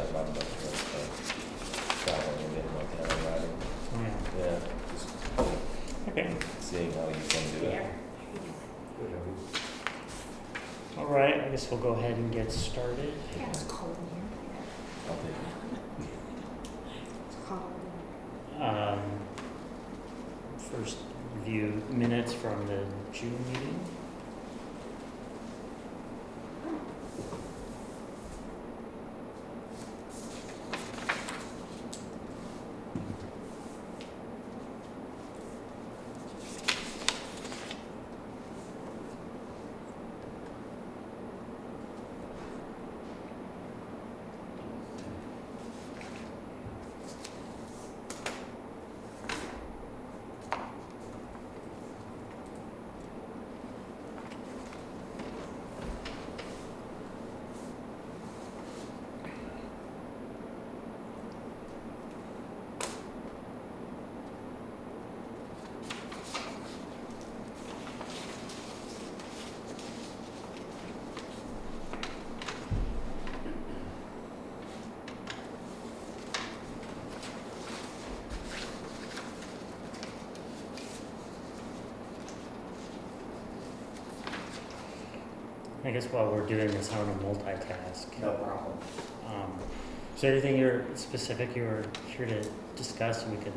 got bummed up for traveling and getting like town riding. Yeah. Yeah, just Okay. seeing how you can do it. All right. I guess we'll go ahead and get started. Yeah, it's cold in here. I'll take it. It's cold. First review minutes from the June meeting. I guess while we're doing this, I want to multitask. No problem. Is there anything you're specific you were here to discuss and we can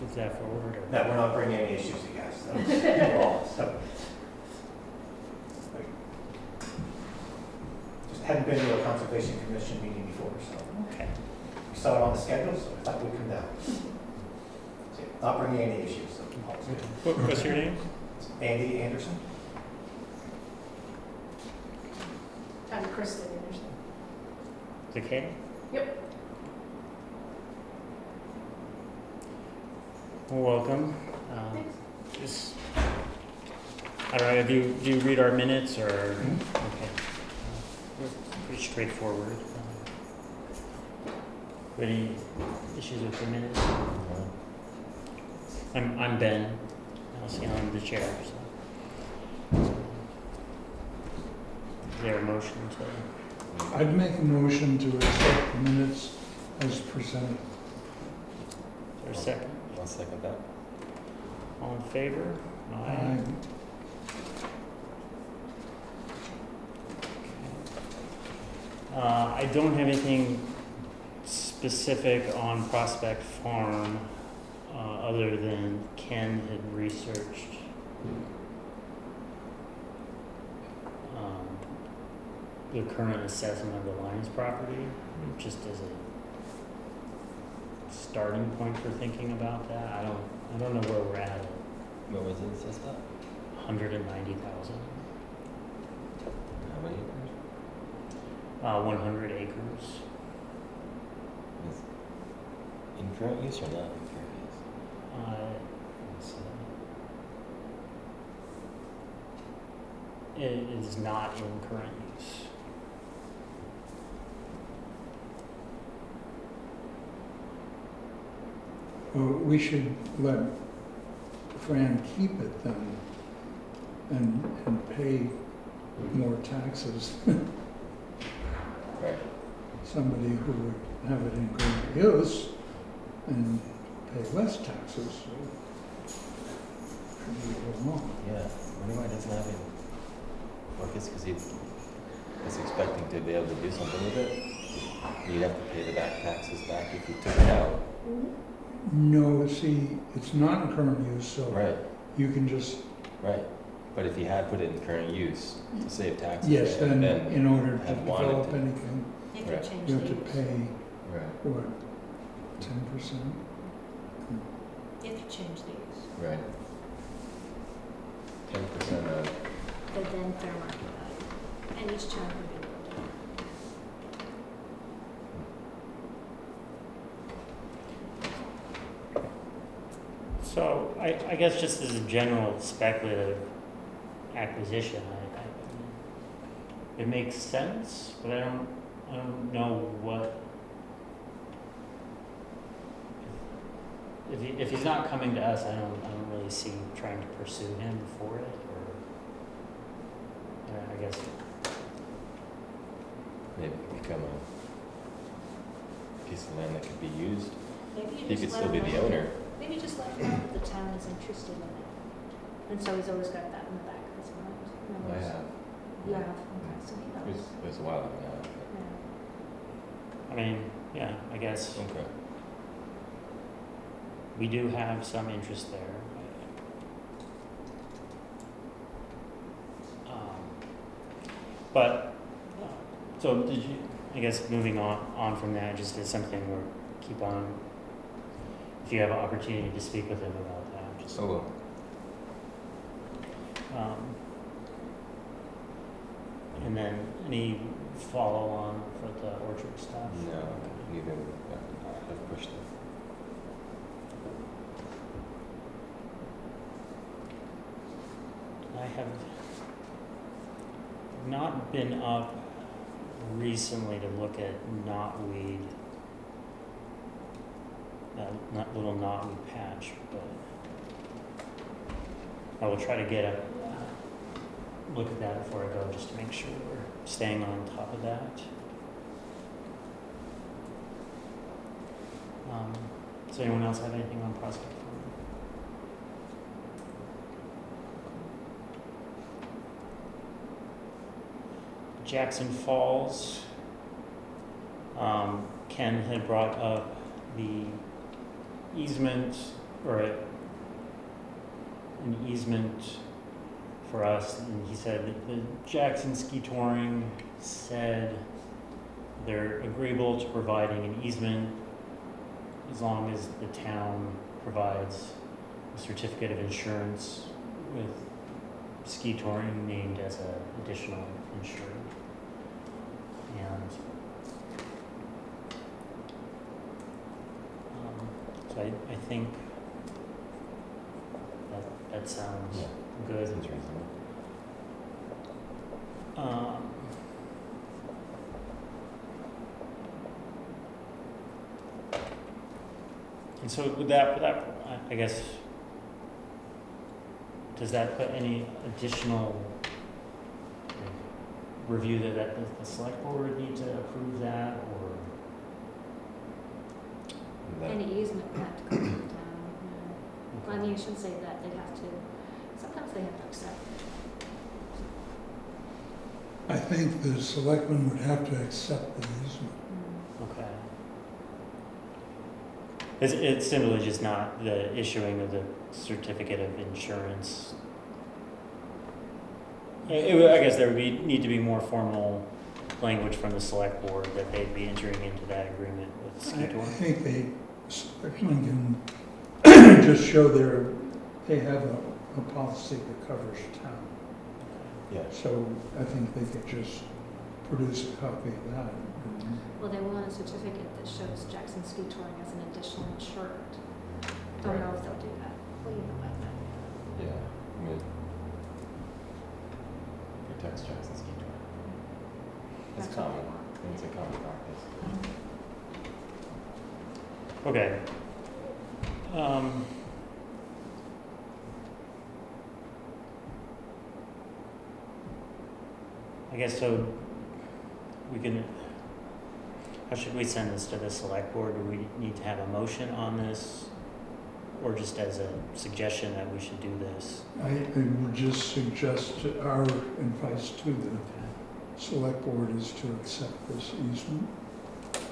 move that forward? Or? No, we're not bringing any issues to you guys. That's all. So, just hadn't been to a conservation commission meeting before, so Okay. we saw it on the schedule, so I thought we'd come down. So, not bringing any issues. So all is good. What's your name? Andy Anderson. I'm Kristen Anderson. Is it Kay? Yep. Well, welcome. Thanks. Just, I don't know, do you read our minutes or? Mhm. Okay. We're pretty straightforward. Any issues with the minutes? I'm Ben. I'll see I'm the chair. So. Is there a motion to? I'd make a motion to accept the minutes as presented. Is there a second? I'll second that. All in favor? Aye. I don't have anything specific on Prospect Farm other than Ken had researched the current assessment of the Lions property, just as a starting point for thinking about that. I don't know where we're at. What was it, says that? 190,000. How many acres? 100 acres. Is in current use or not in current use? Let's see. It is not in current use. Well, we should let Fran keep it then and pay more taxes. Right. Somebody who would have it in current use and pay less taxes. Should we go along? Yeah, I wonder why it doesn't have any. Or I guess because he was expecting to be able to do something with it. You'd have to pay the back taxes back if you took it out. No, see, it's not in current use, so Right, you can just, right. But if you had put it in current use to save taxes. yes, then in order to have wanted develop to. anything, You Right. could change you have to these. pay, Right, what, 10%? You have to change these. right. 10% of, The then fair market value. And each town would be looked at. So I guess just as a general speculative acquisition, it makes sense, but I don't know what. If he's not coming to us, I don't really see trying to pursue him for it, or I guess maybe become piece of land that could be used. Maybe you He just could let still be him the know. owner. Maybe just let him know that the town is interested in it. And so he's always got that in the back of his mind. I Knows. have. You have, okay, so he It was, knows. it was a while ago now. Yeah. I mean, yeah, I guess Okay. we do have some interest there. But, so did you, I guess moving on from that, just as something we're, keep on, if you have an opportunity to speak with him about that, just. Oh, well. And then any follow on for the orchard stuff? No, neither. I've pushed it. I have not been up recently to look at knotweed, that little knotweed patch, but I will try to get a look at that before I go, just to make sure we're staying on top of that. Does anyone else have anything on Prospect Farm? Jackson Falls, Ken had brought up the easement, or an easement for us, and he said that the Jackson Ski Touring said they're agreeable to providing an easement as long as the town provides a certificate of insurance with Ski Touring named as an additional insured. And so I think that sounds Yeah. good. Seems reasonable. And so with that, I guess, does that put any additional review that the select board would need to approve that, or? That- Any easement would have to come to the town. Yeah. I mean, you shouldn't say that, they'd have to, sometimes they have to accept it. I think the selectmen would have to accept the easement. Okay. It's simply just not the issuing of the certificate of insurance. I guess there would need to be more formal language from the select board that they'd be entering into that agreement with Ski I Tour. think they certainly can just show they have a policy that covers town. Yeah. So I think they could just produce a copy of that. Well, they want a certificate that shows Jackson Ski Touring as an additional insured. Don't Right. know if they'll do that. What do you know about that? Yeah. I mean, protects Jackson Ski Tour. It's That's what common. they want. I think it's a common practice. Okay. I guess so. We can. How should we send this to the select board? Do we need to have a motion on this, or just as a suggestion that we should do this? I would just suggest our advice to the select board is to accept this easement. Okay.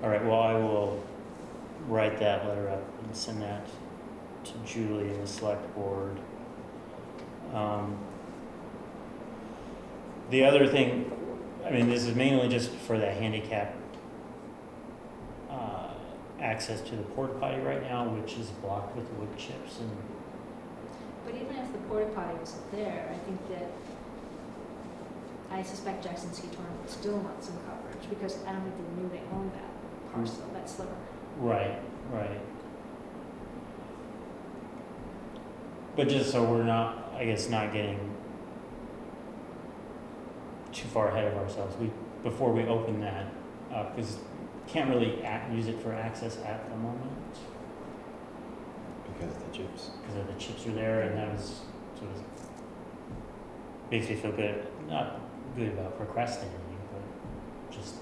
All right. Well, I will write that letter up and send that to Julie and the select board. The other thing, I mean, this is mainly just for the handicap access to the porta potty right now, which is blocked with wood chips and. But even if the porta potty wasn't there, I think that, I suspect Jackson Ski Touring would still want some coverage, because I don't think they knew they owned that parcel, that sliver. Right, right. But just so we're not, I guess, not getting too far ahead of ourselves, before we open that up, because can't really use it for access at the moment, Because of the chips. because the chips are there, and that was sort of, makes me feel good, not good about procrastinating, but just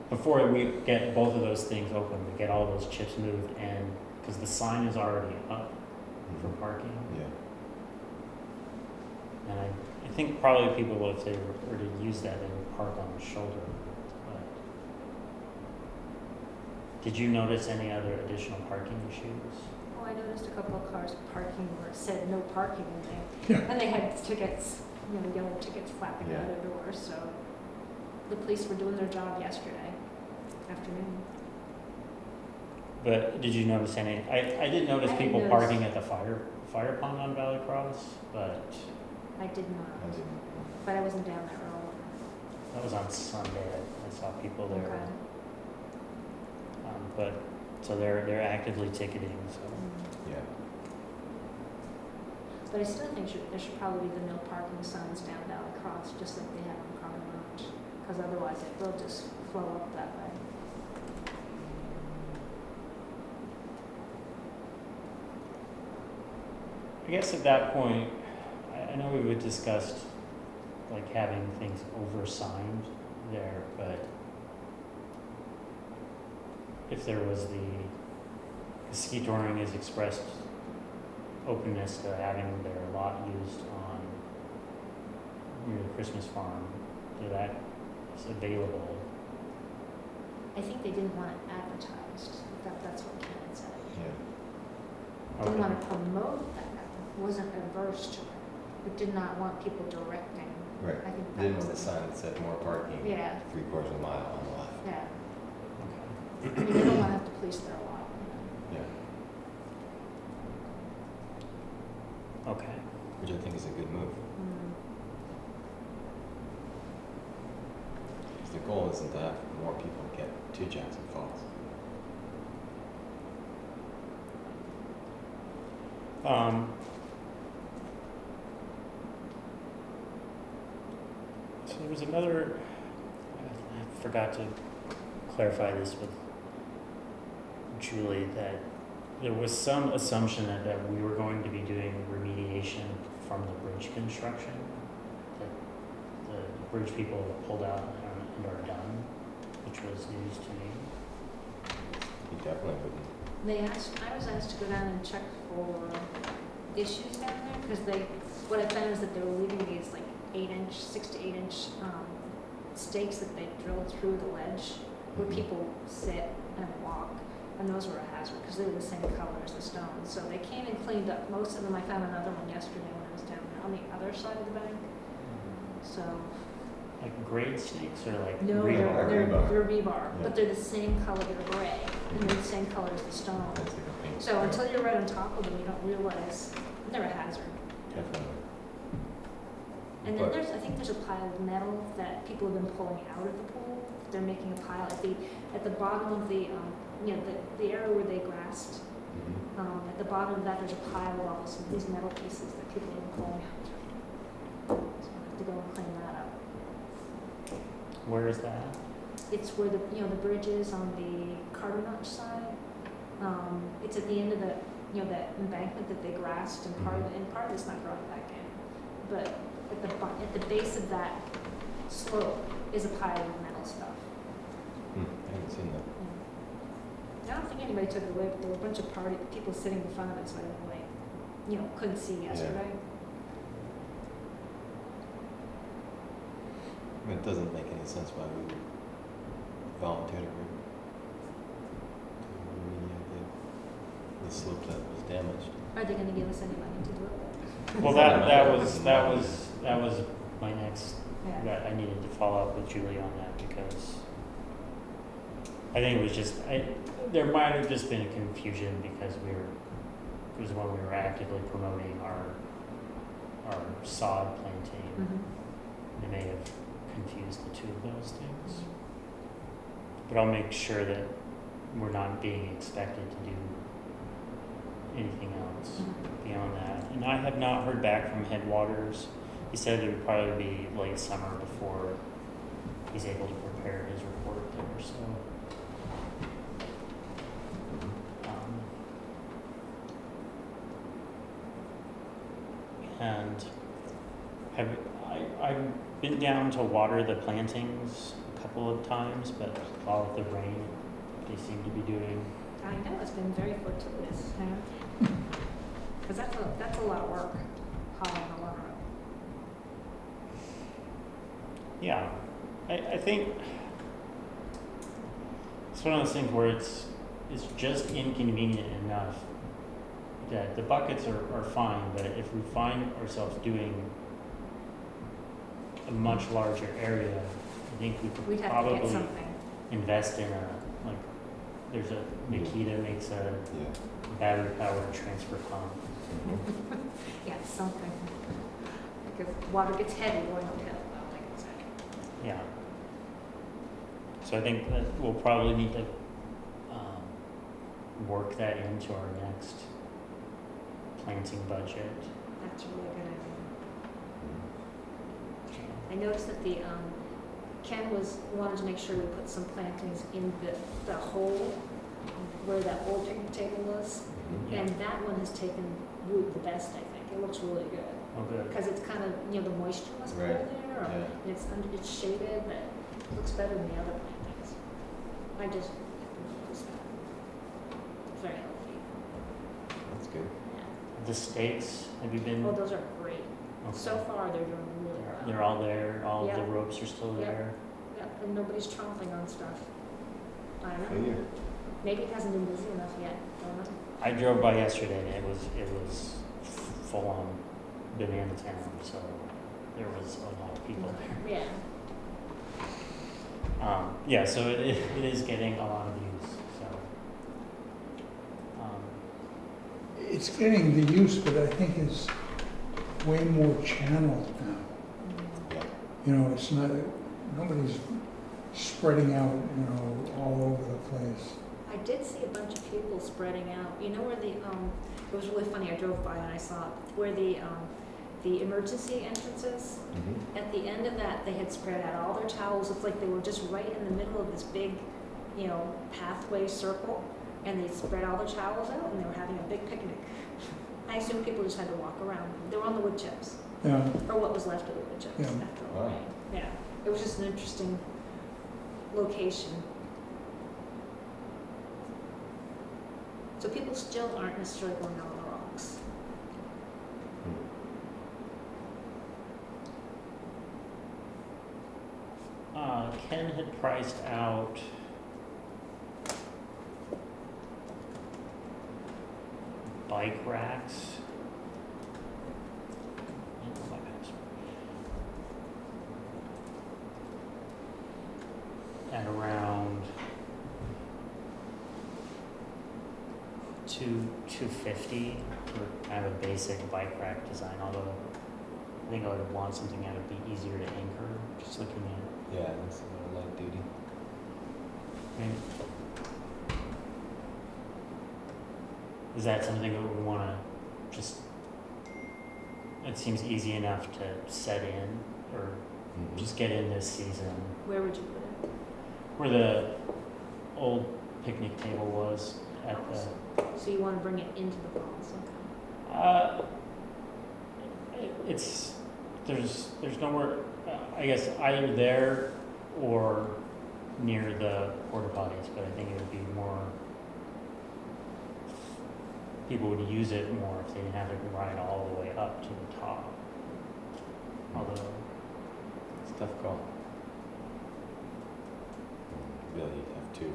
before we get both of those things open, we get all those chips moved and, because the sign is already up for parking. Yeah. And I think probably people, if they were to use that, they would park on the shoulder. But did you notice any other additional parking issues? Oh, I noticed a couple of cars parking where it said no parking in there. And they had tickets, yellow tickets flapping out Yeah. their doors, so the police were doing their job yesterday afternoon. But did you notice any, I did notice I people noticed- parking at the fire pond on Valley Cross, but I did I not, didn't. but I wasn't down that road. that was on Sunday. I saw people there. Okay. But, so they're actively ticketing, so. Mm. Yeah. But I still think there should probably be the no parking signs down Valley Cross, just like they have on Carter Road, because otherwise it will just flow up that way. I guess at that point, I know we would discussed like having things oversigned there, but if there was the ski touring has expressed openness to having their lot used on near the Christmas farm, so that is available. I think they didn't want it advertised, that's what Ken had said. Yeah. Didn't Okay. want to promote that, wasn't averse to it, but did not want people directing. Right. I think that Didn't was want the sign that said more parking. Yeah, 3/4 of a mile on the left. yeah. Okay. I mean, they don't want to have to police their lot. Yeah. Okay. Which I think is a good move. Mm. 'Cause the goal isn't to have more people get to Jackson Falls. So there was another, I forgot to clarify this with Julie, that there was some assumption that we were going to be doing remediation from the bridge construction, that the bridge people pulled out and are done, which was news to me. You definitely wouldn't. I was asked to go down and check for issues down there, because what I found is that they were leaving these like 6 to 8 inch stakes that they drilled through the ledge where Mhm. people sit and walk, and those were a hazard because they were the same color as the stone. So they came and cleaned up most of them. I found another one yesterday when I was down there on the other side of the bank. So Like grade stakes or like no, rebar? they're rebar, Yeah. but they're the same color. They're gray, and they're the same color as the stone. That's like a paint. So until you're right on top of them, you don't realize they're a hazard. Definitely. And then But- I think there's a pile of metal that people have been pulling out of the pool. They're making a pile at the bottom of the area where they grassed. Mhm. At the bottom of that, there's a pile of all these metal pieces that people have been pulling out. So I have to go and clean that up. Where is that? It's where the bridge is on the Carter Notch side. It's at the end of that embankment that they grassed, and part of it's not growing back in. But at the base of that slope is a pile of metal stuff. I haven't seen that. I don't think anybody took it away, but there were a bunch of people sitting in front of it, so I didn't really, couldn't see yesterday. I mean, it doesn't make any sense why we would volunteer to remediate the slope that was damaged. Are they gonna give us any money to do it? Well, that was my next, Yeah. that I needed to follow up with Julie on that because I think it was just, there might have just been a confusion because it was when we were actively promoting our sod planting. Mhm. They may have confused the two of those things. But I'll make sure that we're not being expected to do anything else Mhm. beyond that. And I have not heard back from Headwaters. He said it would probably be late summer before he's able to prepare his report there, so. And I've been down to water the plantings a couple of times, but all of the rain, they seem to be doing. I know, it's been very fortuitous, because that's a lot of work, hauling a lot of road. Yeah, I think it's one of those things where it's just inconvenient enough that the buckets are fine, but if we find ourselves doing a much larger area, I think we We'd could have to get probably something. invest in there's a, Nikita makes a Yeah. battery powered transfer pump. Mhm. Yeah, something. Because water gets heavy going uphill, I can say. Yeah. So I think that we'll probably need to work that into our next planting budget. That's a really good idea. Mhm. I noticed that Ken wanted to make sure we put some plantings in the hole where that old picnic table was. Mhm. Yeah. And that one has taken root the best, I think. It looks really good. Oh, good. Because it's kind of, the moisture must go Right. there, Yeah. and it's shaded, but it looks better than the other plantings. I just noticed that. It's very healthy. That's good. Yeah. The stakes, have you been? Oh, those are great. Okay. So far, they're doing really well. They're all there, all of the Yeah. ropes are still Yeah. there. Yeah, and nobody's tromping on stuff. I don't know. Good. Maybe it hasn't been busy enough yet. Don't know. I drove by yesterday and it was full on banana town, so there was a lot of people there. Yeah. Yeah, so it is getting a lot of use, so. It's getting the use, but I think it's way more channeled now. Yeah. It's not, nobody's spreading out, all over the place. I did see a bunch of people spreading out. You know where it was really funny, I drove by and I saw it, where the emergency entrances, Mhm. at the end of that, they had spread out all their towels. It's like they were just right in the middle of this big, pathway circle, and they spread all their towels out and they were having a big picnic. I assume people just had to walk around. They were on the wood chips, Yeah, or what was left of the wood chips Yeah. after all Wow. rain. Yeah, it was just an interesting location. So people still aren't necessarily going out on the rocks. Ken had priced out bike racks. My password. At around $250 for kind of a basic bike rack design, although I think I would want something that would be easier to anchor, just looking at. Yeah, that's a little light duty. Is that something that we want to just, it seems easy enough to set in or Mhm. just get in this season? Where would you put it? Where the old picnic table was at the, So you want to bring it into the falls, okay. there's nowhere, I guess either there or near the porta potties, but I think it would be more, people would use it more if they didn't have to ride all the way up to the top. Although, It's a tough call. Really, you'd have to.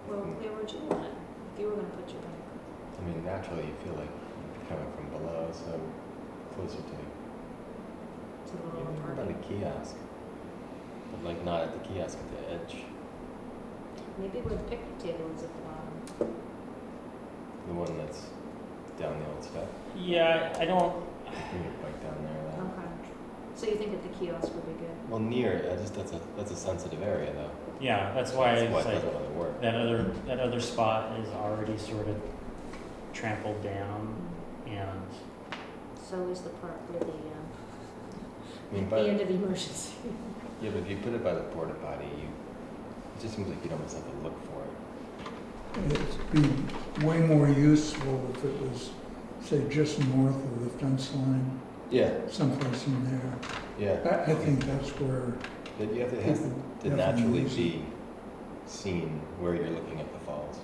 Well, where would you want it? If you were going to put your bank I mean, naturally, you feel like you're coming from below, so closer to to the lower even part. by the kiosk. But like not at the kiosk, at the edge. Maybe where the picnic table is at the bottom. The one that's down the old step. yeah, I don't, You can get bike down there. Then. Okay. So you think that the kiosk would be good? Well, near, that's a sensitive area though. yeah, that's why That's why it's it like, doesn't really work. that other spot is already sort of trampled down, and So is the part where I mean, the end of emergency. yeah, but if you put it by the porta potty, it just seems like you'd almost have to look for it. It'd be way more useful if it was, say, just north of the fence line, Yeah. someplace in there. Yeah. I think that's where But you have to, it has people to definitely naturally use it. be seen where you're looking at the falls.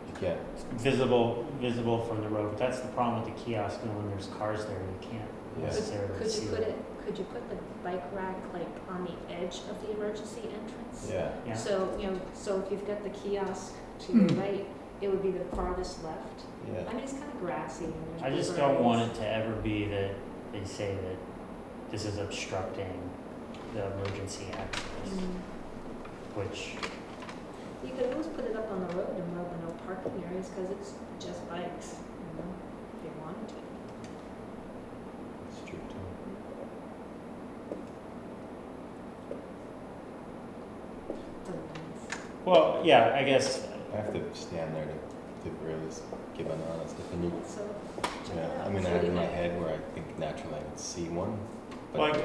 You can't, Visible from the road, but that's the problem with the kiosk, you know, when there's cars there, you can't Yeah. necessarily Could see you put it. could you put the bike rack like on the edge of the emergency entrance? yeah. Yeah, So, so if you've got the kiosk to your Hmm. right, it would be the farthest left. Yeah. I mean, it's kind of grassy and there's I just blueberries. don't want it to ever be that they say that this is obstructing the emergency access, Mm. which, You could always put it up on the road and rub the no parking areas, cause it's just bikes, if you wanted to. It's true too. well, yeah, I guess, I have to stand there to really give an honest opinion. So, check it Yeah, out. I mean, I See what have you in my think. head where I think naturally I would see one. But like,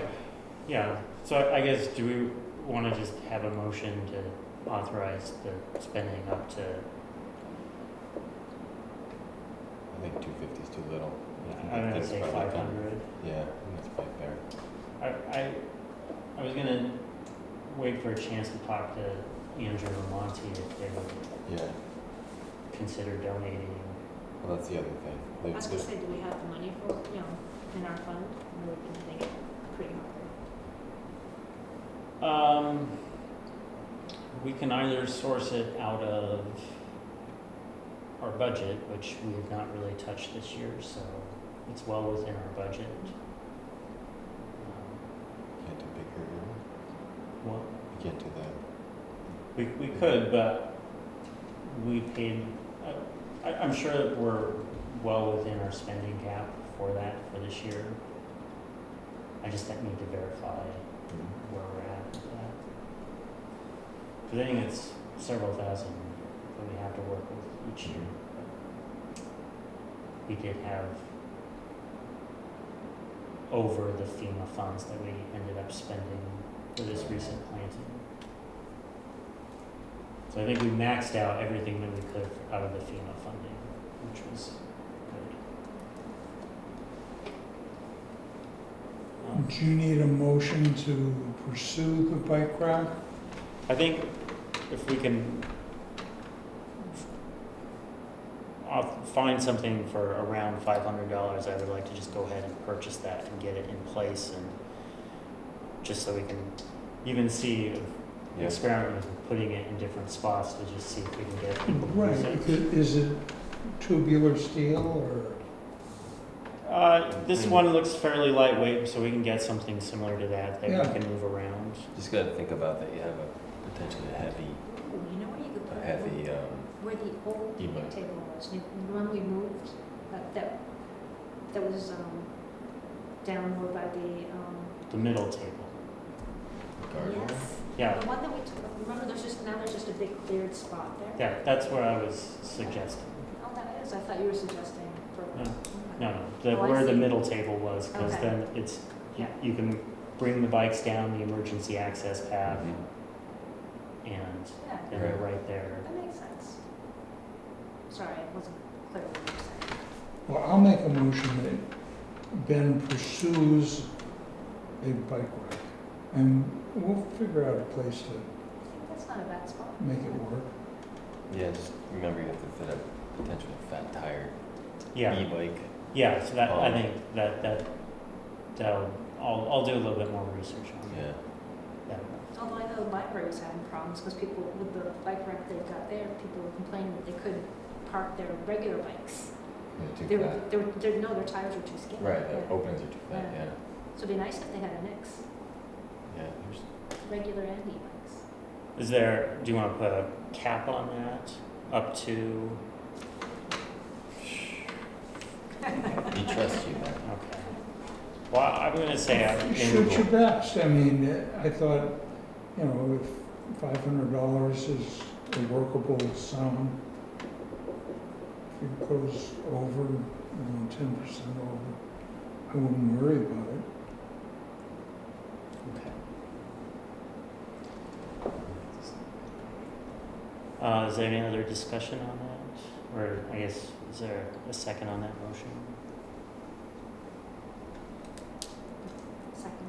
yeah, so I guess, do we wanna just have a motion to authorize the spending up to, I think 250 is too little. I'm gonna That's say probably kind 500. of- Yeah, I think that's probably fair. I was gonna wait for a chance to talk to Andrew and Monty if they would Yeah, consider donating. well, that's the other thing. I was gonna There's- say, do we have the money for, in our fund? Or we've been thinking pretty hard. We can either source it out of our budget, which we have not really touched this year, so it's well within our budget. Can't do bigger, Well, you can't do that. we could, but we paid, I'm sure that we're well within our spending cap for that for this year. I just need to verify where we're at with that. Because I think it's several thousand that we have to work with each year. We did have over the FEMA funds that we ended up spending for this recent planting. So I think we maxed out everything that we could out of the FEMA funding, which was good. Do you need a motion to pursue the bike rack? I think if we can find something for around $500, I would like to just go ahead and purchase that and get it in place, and just so we can even see, Yeah. experiment with putting it in different spots to just see if we can get people to Right, use it. is it tubular steel or? This one looks fairly lightweight, so we can get something similar to that Yeah. we can move around. Just gotta think about that, you have a potentially heavy, Ooh, you know where you could put a it? heavy, Where the old E-bike. picnic table was, the one we moved, that was, down more by the, The middle table. guardrail. yes. Yeah, The one that we took, remember, there's just a big cleared spot there? yeah, that's what I was suggesting. Oh, that is, I thought you were suggesting for. No, Oh, I where the see. middle table was, because Okay. then it's, Yeah. you can bring the bikes down the emergency access path, Mhm. and Yeah, then they're right there. that makes sense. Sorry, I wasn't clear what you were saying. Well, I'll make a motion that Ben pursues a bike rack. And we'll figure out a place to I think that's not a bad spot. make it work. Yeah, just remember you have to fit a potentially fat tire Yeah, e-bike. yeah, so that, I Oh. think that'll, I'll do a little bit more research on Yeah, that. Although I know the library was having problems because people, with the bike rack they've got there, people were complaining that they couldn't park their regular bikes. they're They too were, fat. no, their tires were too skinny. Right, the Yeah. openings are too fat, Yeah. yeah. So it'd be nice if they had a mix, Yeah, there's, regular and e-bikes. Is there, do you want to put a cap on that, up to, he trusts you, man. okay. Well, I'm gonna say, Shoot your best. I mean, I thought, you know, if $500 is a workable sum, if it goes over, 10% over, I wouldn't worry about it. Is there any other discussion on that? Or I guess, is there a second on that motion? Second.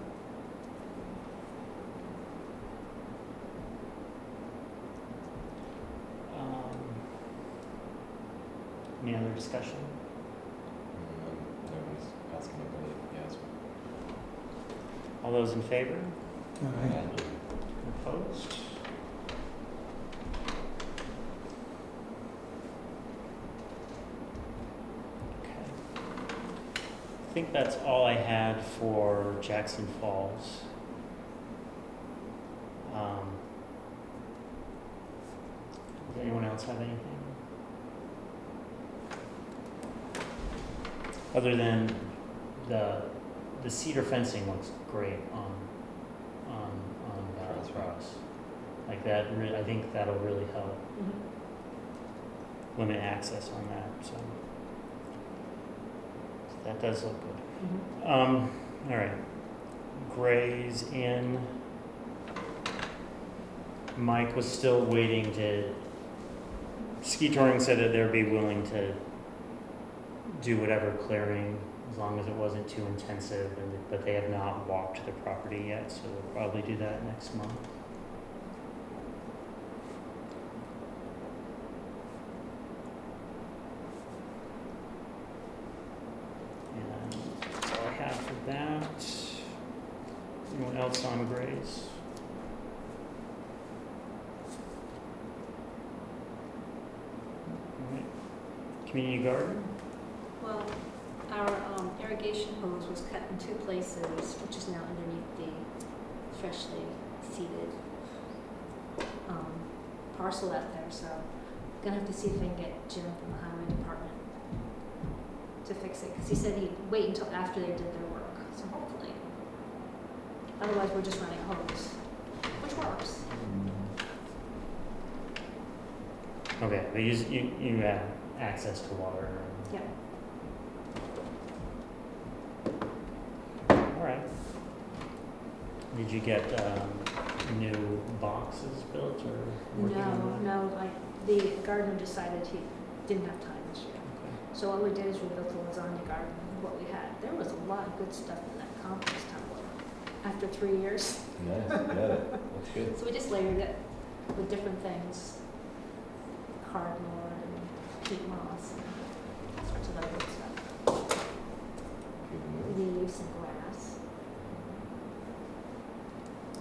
Any other discussion? Nobody's asking anybody, yes. All those in favor? Aye. Opposed? Okay. I think that's all I had for Jackson Falls. Does anyone else have anything? Other than the cedar fencing looks great on Valley Cross. Like that, I think that'll really help limit access on that, so. That does look good. All right. Gray's Inn. Mike was still waiting to, Ski Touring said that they'd be willing to do whatever clearing as long as it wasn't too intensive, but they have not walked the property yet, so they'll probably do that next month. And that's all I have for that. Anyone else on Gray's? All right. Community garden? Well, our irrigation hose was cut in 2 places, which is now underneath the freshly seeded parcel out there, so gonna have to see if I can get Jim from the highway department to fix it, because he said he'd wait until after they did their work, so hopefully. Otherwise, we're just running hose, which works. Okay, but you have access to water. Yeah. All right. Did you get new boxes built or working on that? No, the gardener decided he didn't have time this year. Okay. So what we did is we built a lasagna garden, what we had. There was a lot of good stuff in that compost tumbler after 3 years. Nice, got it, that's good. So we just layered it with different things, cardboard and peat moss and all sorts of other good stuff. Good move. Leaves and grass.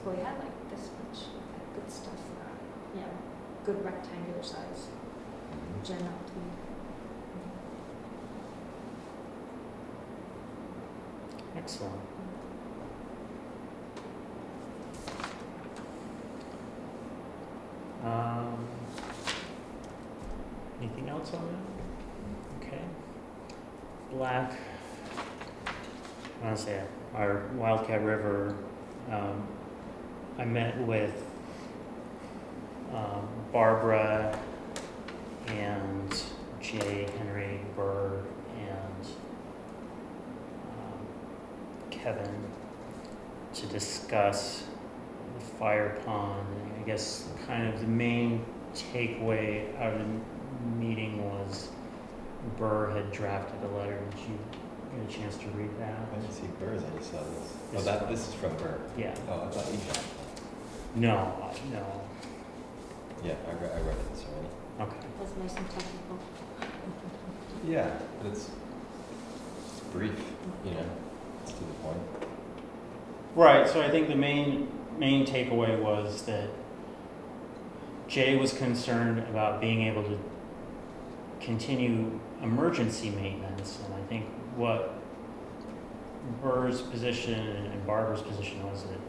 Well, we had like this much good stuff, good rectangular size. Jen helped me. Excellent. Anything else on that? Okay. Black, I want to say our Wildcat River, I met with Barbara and Jay, Henry, Burr, and Kevin to discuss the fire pond. I guess kind of the main takeaway out of the meeting was Burr had drafted a letter. Did you get a chance to read that? I didn't see Burr's, I just saw this. This- This is from Burr. Yeah. Oh, I thought you drafted it. No. Yeah, I read this already. Okay. That's nice and technical. Yeah, but it's brief, it's to the point. Right, so I think the main takeaway was that Jay was concerned about being able to continue emergency maintenance, and I think what Burr's position and Barbara's position was that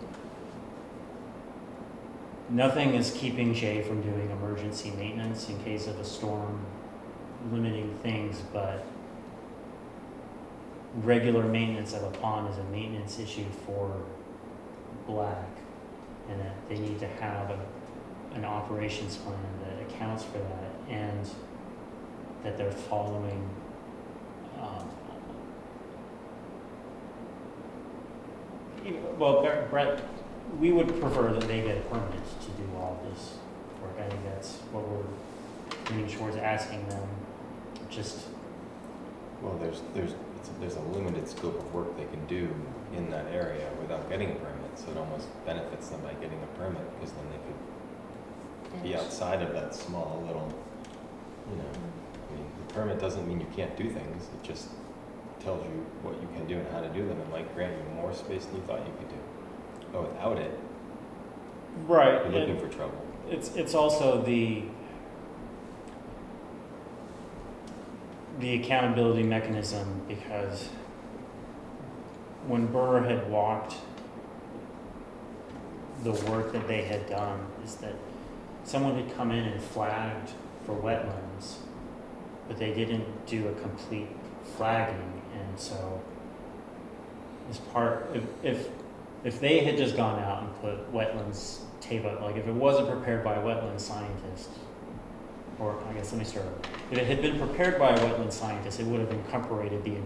nothing is keeping Jay from doing emergency maintenance in case of a storm, limiting things, but regular maintenance of a pond is a maintenance issue for Black, and that they need to have an operations plan that accounts for that, and that they're following well, Brett, we would prefer that they get a permit to do all this work. I think that's what we're leaning towards asking them. Just Well, there's a limited scope of work they can do in that area without getting a permit, so it almost benefits them by getting a permit, because then they could be outside of that small little, I mean, the permit doesn't mean you can't do things, it just tells you what you can do and how to do them, and might grant you more space than you thought you could do. But without it, Right. you're looking for trouble. It's also the accountability mechanism, because when Burr had walked the work that they had done, is that someone had come in and flagged for wetlands, but they didn't do a complete flagging, and so as part, if they had just gone out and put wetlands tape up, like if it wasn't prepared by a wetland scientist, or I guess let me start over. If it had been prepared by a wetland scientist, it would have incorporated the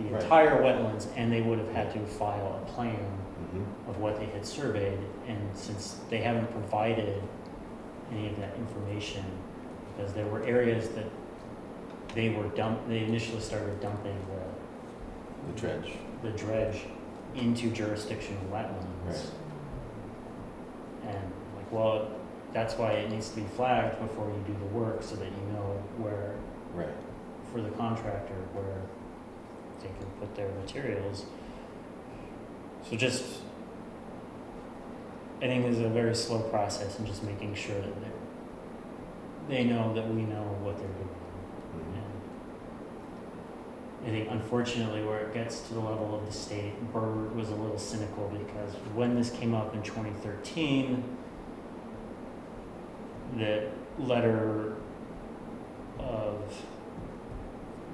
Right. entire wetlands, and they would have had to file a plan Mm-hmm. of what they had surveyed, and since they haven't provided any of that information, because there were areas that they initially started dumping The dredge. the dredge into jurisdictional wetlands. Right. And like, well, that's why it needs to be flagged before you do the work, so that you know where, Right. for the contractor, where they can put their materials. So just, I think it's a very slow process, and just making sure that they know that we know what they're doing. Mm-hmm. And I think unfortunately where it gets to the level of the state, Burr was a little cynical, because when this came up in 2013, the letter of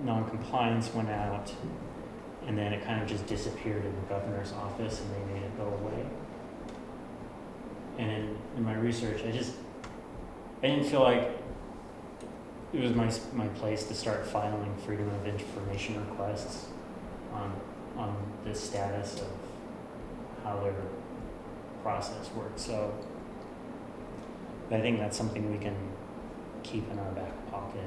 non-compliance went out, and then it kind of just disappeared in the governor's office, and they made it go away. And in my research, I didn't feel like it was my place to start filing freedom of information requests on the status of how their process works. So I think that's something we can keep in our back pocket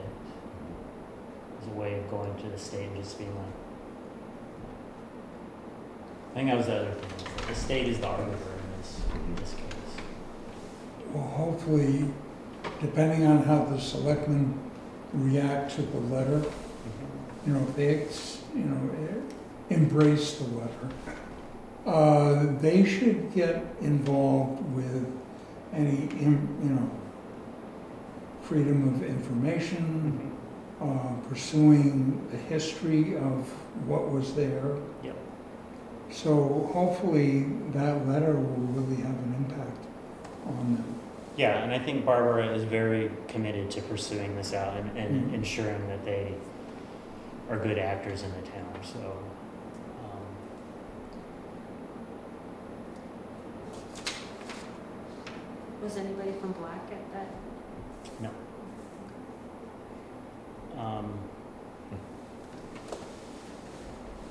as a way of going to the state and just being like, I think that was the other thing. The state is the arbiter in this case. Well, hopefully, depending on how the selectmen react to the letter, you know, if they, embrace the letter, they should get involved with any, freedom of information, pursuing the history of what was there. Yep. So hopefully that letter will really have an impact on them. Yeah, and I think Barbara is very committed to pursuing this out and Mhm. ensuring that they are good actors in the town. So, Was anybody from Black at that? no.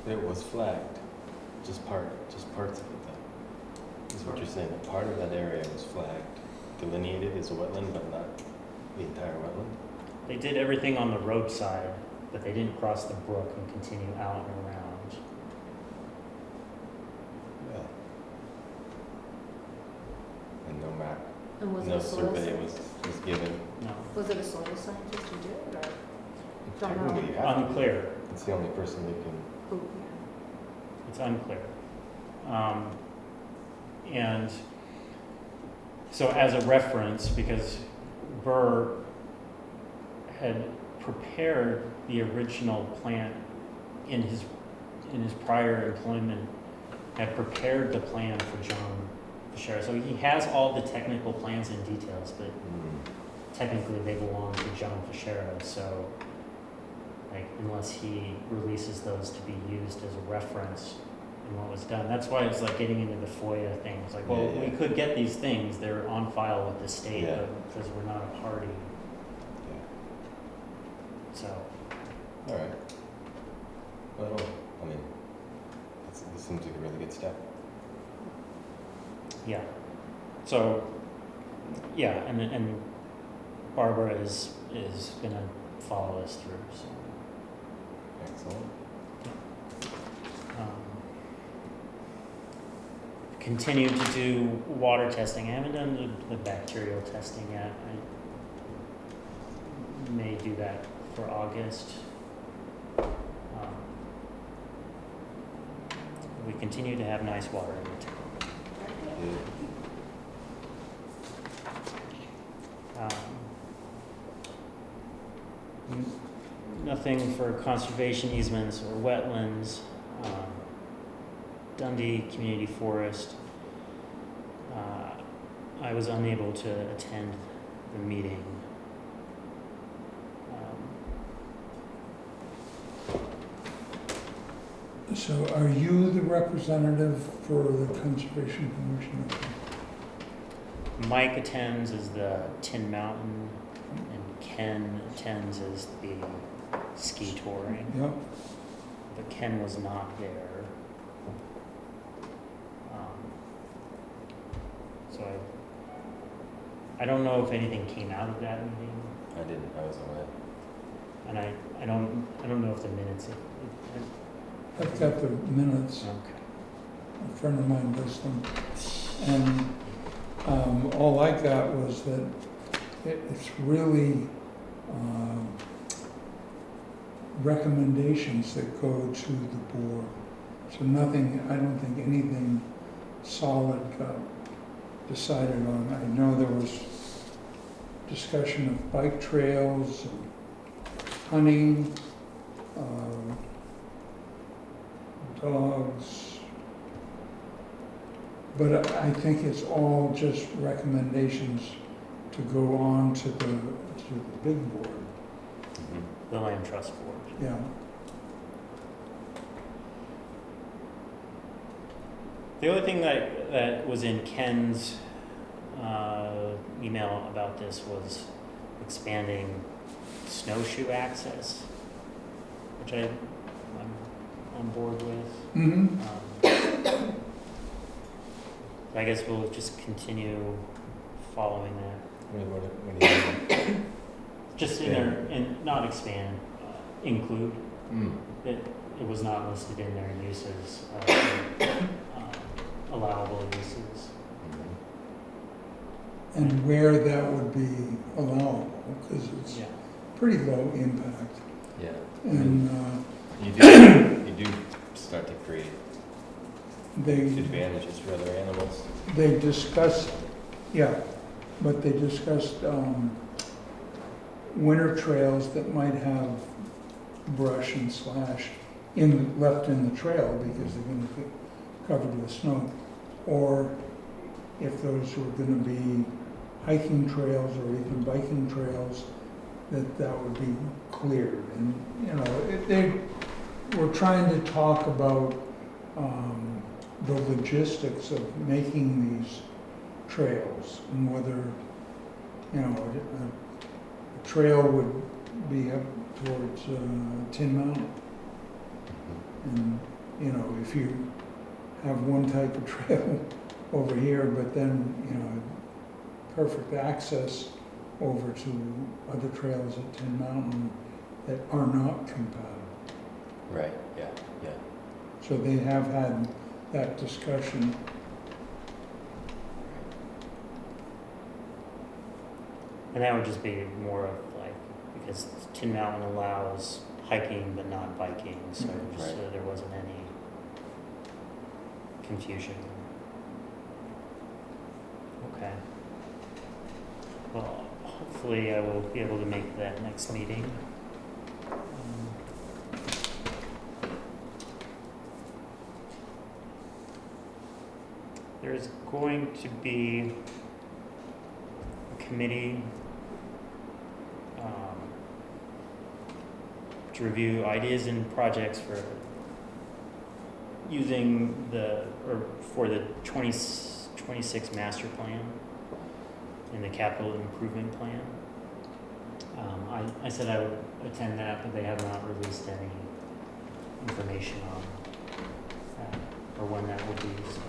It was flagged, just parts of it though. Is what you're saying, that part of that area was flagged, delineated as a wetland, but not the entire wetland? They did everything on the roadside, but they didn't cross the brook and continue out and around. Yeah. And no map, And was it no a soil survey scientist? was given. No. Was it a soil scientist who did it, or don't know? Technically, you have to. Unclear. It's the only person that can. who? It's unclear. And so as a reference, because Burr had prepared the original plan in his prior employment, had prepared the plan for John Fischera. So he has all the technical plans and details, but technically they belong to John Fischera. So like, unless he releases those to be used as a reference in what was done. That's why it's like getting into the FOIA thing. It's like, well, Yeah, we yeah. could get these things. They're on file with the state, Yeah. but because we're not a party. Yeah. So, All right. Well, I mean, this seems like a really good step. yeah. So, yeah, and Barbara is gonna follow us through. So, Excellent. continue to do water testing. I haven't done the bacterial testing yet. I may do that for August. We continue to have nice water in the town. Nothing for conservation easements or wetlands. Dundee Community Forest. I was unable to attend the meeting. So are you the representative for the Conservation Commission? Mike attends as the Tin Mountain, and Ken attends as the ski touring. Yep. But Ken was not there. So I don't know if anything came out of that meeting, I didn't, I was away. and I don't know if the minutes. I've got the minutes. Okay. A friend of mine does them. And all I got was that it's really recommendations that go to the board. So nothing, I don't think anything solid got decided on. I know there was discussion of bike trails, and hunting, dogs. But I think it's all just recommendations to go on to the big board. The Land Trust Board. Yeah. The only thing that was in Ken's email about this was expanding snowshoe access, which I'm on board with. Mm-hmm. I guess we'll just continue following that. What do you mean? Just in there, and not expand, include. It was not listed in their uses, allowable uses. And where that would be allowable, because it's Yeah. pretty low impact. Yeah. And You do start to create they advantages for other animals. discussed, yeah, but they discussed winter trails that might have brush and slash left in the trail because they're going to get covered with snow, or if those were going to be hiking trails or even biking trails, that would be cleared. And you know, they were trying to talk about the logistics of making these trails and whether, you know, a trail would be up towards Tin Mountain. And, you know, if you have one type of trail over here, but then, you know, perfect access over to other trails at Tin Mountain that are not compatible. Right, yeah, yeah. So they have had that discussion. And that would just be more of like, because Tin Mountain allows hiking but not biking, so just so there wasn't any confusion. Okay. Well, hopefully I will be able to make that next meeting. There's going to be a committee to review ideas and projects for using for the 2026 master plan and the capital improvement plan. I said I would attend that, but they have not released any information on that or when that will be. So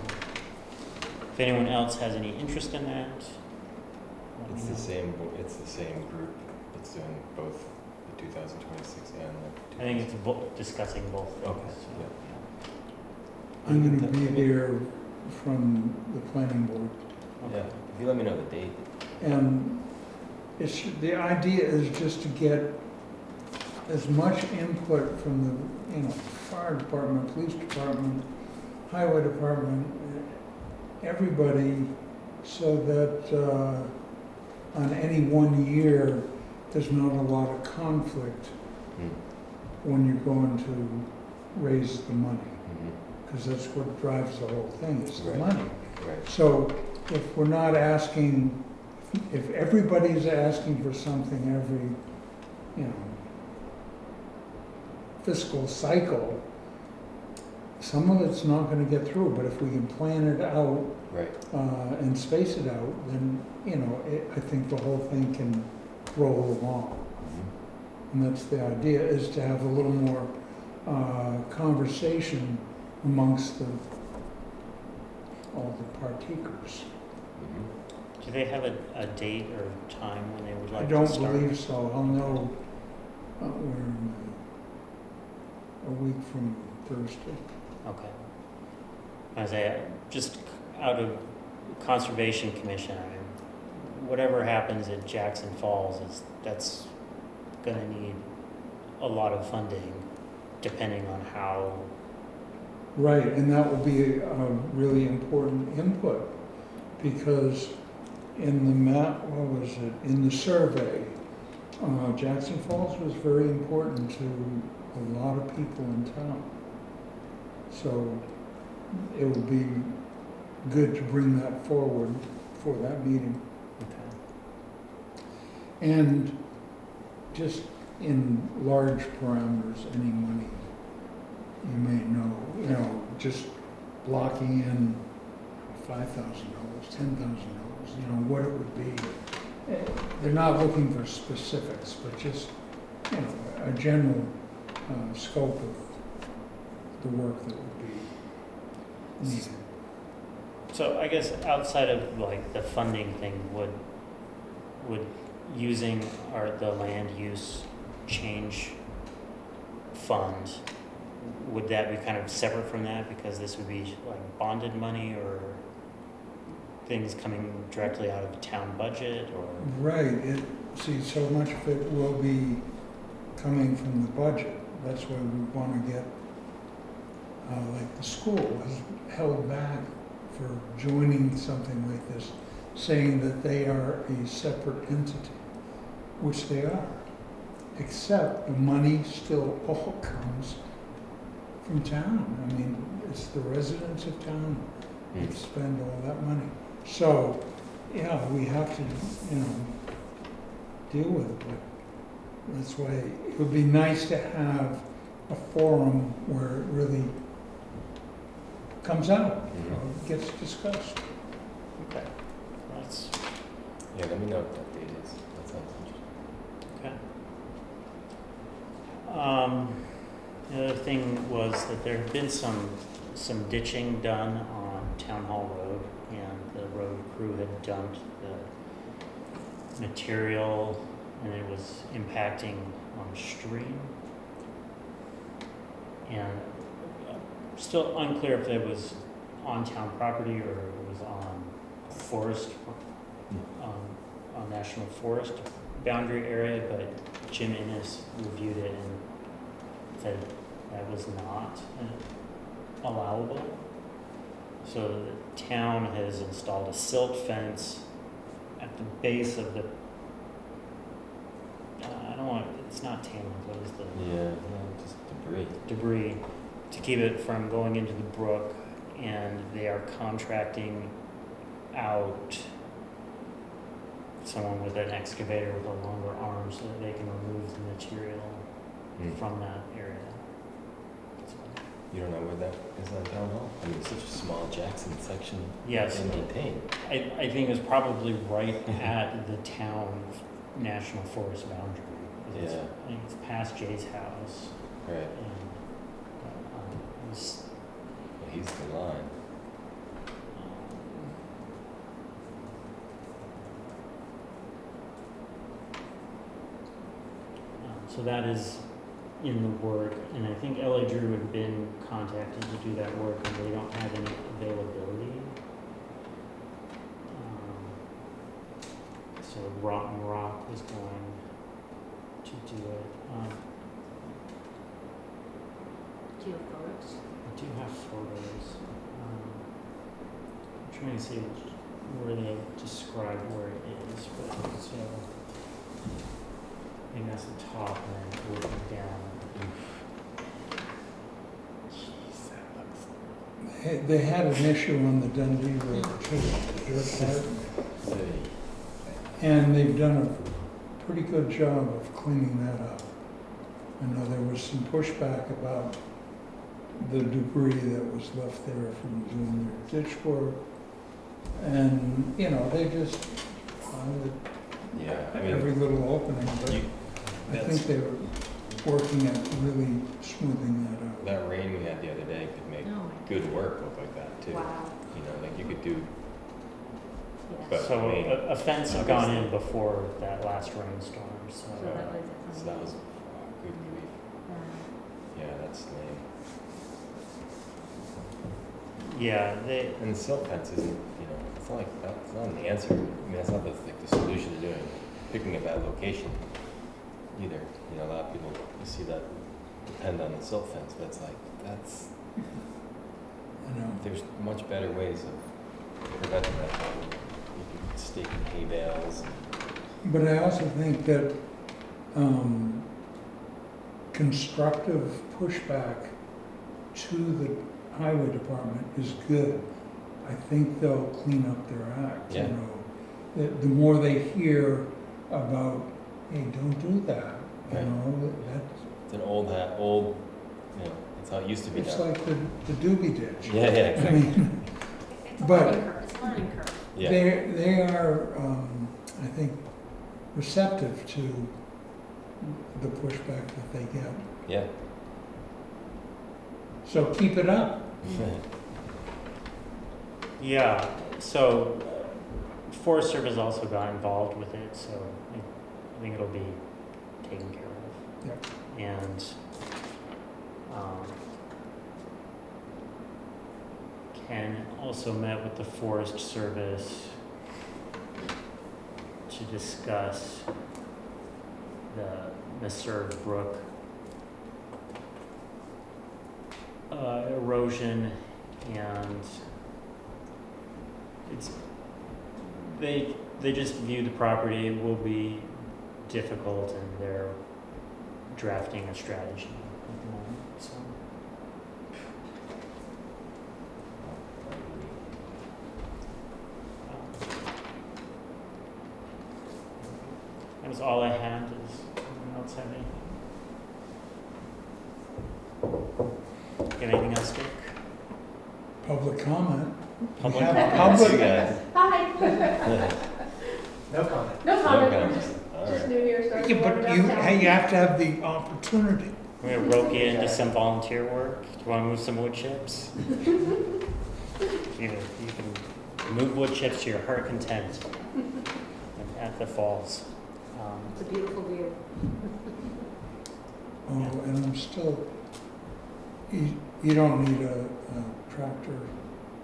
if anyone else has any interest in that, let me It's know. it's the same group that's doing both the 2026 and the. I think it's discussing both things. Okay, So, yeah. yeah. I'm going to be here from the planning board. Yeah, if you let me know the date. And the idea is just to get as much input from the, fire department, police department, highway department, everybody, so that on any one year, there's not a lot of conflict Mm. when you're going to raise the money, Mhm. because that's what drives the whole thing, is the Right. money. Right. So if we're not asking, if everybody's asking for something every, fiscal cycle, some of it's not gonna get through, but if we can plan it out, Right. and space it out, then, I think the whole thing can roll along. Mhm. And that's the idea, is to have a little more, conversation amongst all the partakers. Mhm. Do they have a date or time when they would I like don't to start? believe so. I'll know, a week from Thursday. Okay. I say, just out of Conservation Commission, I mean, whatever happens at Jackson Falls that's gonna need a lot of funding, depending on how. Right, and that will be a really important input, because in the map, what was it, in the survey, Jackson Falls was very important to a lot of people in town. So it would be good to bring that forward for that meeting. Okay. And just in large parameters, any money you may know, just blocking in $5,000, $10,000, what it would be. They're not looking for specifics, but just, a general scope of the work that would be needed. So I guess outside of like the funding thing, would using the land use change fund, would that be kind of separate from that, because this would be like bonded money or things coming directly out of the town budget, or? Right, so much of it will be coming from the budget. That's why we want to get, like the school was held back for joining something like this, saying that they are a separate entity, which they are, except the money still all comes from town. I mean, it's the residents of town that spend all that money. So, yeah, we have to, deal with it, but that's why it would be nice to have a forum where it really comes out, gets discussed. Okay. That's, Yeah, let me know what that date is. That sounds interesting. okay. The other thing was that there had been some ditching done on Town Hall Road, and the road crew had dumped the material, and it was impacting on the stream. And still unclear if it was on town property or it was on forest, on national forest boundary area, but Jim Innes reviewed it and said that was not allowable. So the town has installed a silt fence at the base of the, it's not tailings, what is the? Yeah, just debris. To keep it from going into the brook, and they are contracting out someone with an excavator with a longer arm so that they can remove the material from that area. You don't know where that is on Town Hall? I mean, it's such a small Jackson section Yes, to maintain. I think it's probably right at the town national forest boundary. It's- Yeah. I think it's past Jay's house, Right. and it's, Well, he's the line. so that is in the work, and I think LA Drew had been contacted to do that work, and they don't have any availability. So Rotten Rock was going to do it. Do you have photos? I do have photos. I'm trying to see where they describe where it is, but so I think that's the top and then working down. Jeez, that looks. They had an issue on the Dundee Road too, the dirt part, Hey, and they've done a pretty good job of cleaning that up. I know there was some pushback about the debris that was left there from doing their ditch work. And, you know, they just found Yeah, I every mean, little opening, but you, I think that's, they were working at really smoothing that out. that rain we had the other day could make Oh my good work look like that too. Wow, You know, like you could do, yes. But- So I mean, a fence had gone in obviously- before that last rainstorm, So that was so that was, good grief. uh, Yeah, that's lame. yeah, they, And the silt fence isn't, you know, it's not like, that's not an answer. I mean, that's not the, like, the solution to doing, picking a bad location either. You know, a lot of people, you see that depend on the silt fence, but it's like, that's, You know, there's much better ways of preventing that problem. You could stake hay bales. but I also think that constructive pushback to the highway department is good. I think they'll clean up their act, you Yeah. know. The more they hear about, hey, don't do that, you Right. know, that's, It's an old, you know, that's how it used to be it's done. like the doobie ditch. Yeah, yeah, I exactly. mean, it's a But- learning curve, it's a learning curve. Yeah, they are, I think, receptive to the pushback that they get. yeah. So keep it up. yeah, so Forest Service also got involved with it, so I think it'll be taken care of. And Ken also met with the Forest Service to discuss the Messer Brook erosion, and it's they just viewed the property. It will be difficult, and they're drafting a strategy at the moment. So that was all I had. Does anyone else have anything? Got anything else, Dick? Public comment. Public have comment? public- You guys. Hi. No comment. No No comment. comments. All Just right. new here, starting Yeah, to but wander you, downtown. hey, you have to have the opportunity. We're gonna rope you into some volunteer work. Do you want to move some wood chips? You can move wood chips to your heart content at the falls. It's a beautiful view. Oh, and I'm still, you don't need a tractor,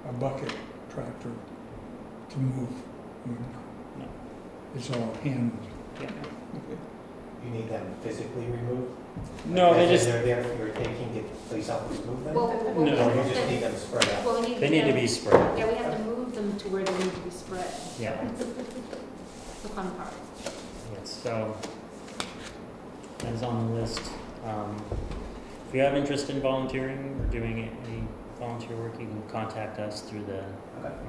a bucket tractor to move. No. It's all hand. Yeah. You need them physically removed? No, As they in just They're there for your taking it, police officers move them? Well, Or well, No. we you have just need to, them spread out? well, we need. they need to be spread. Yeah, we have to move them to where they need to be spread. Yeah. The fun part. Yes. So that is on the list. If you have interest in volunteering or doing any volunteer work, you can contact us through Okay.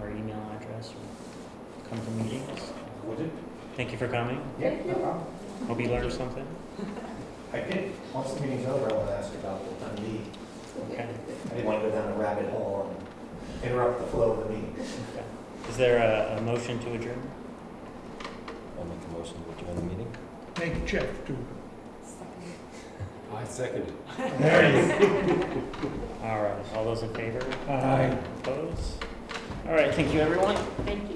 our email address or come to meetings. Would you? Thank you for coming. Yeah, no problem. Hope you learned something. I did. Once the meeting's over, I want to ask about the Dundee. Okay. I didn't want to go down a rabbit hole and interrupt the flow of the meeting. Okay. Is there a motion to adjourn? I'll make a motion to adjourn the meeting. Make Jeff do. I second it. it. There you All right. All those in favor? go. Aye. Opposed? All right. Thank you, everyone. Thank you.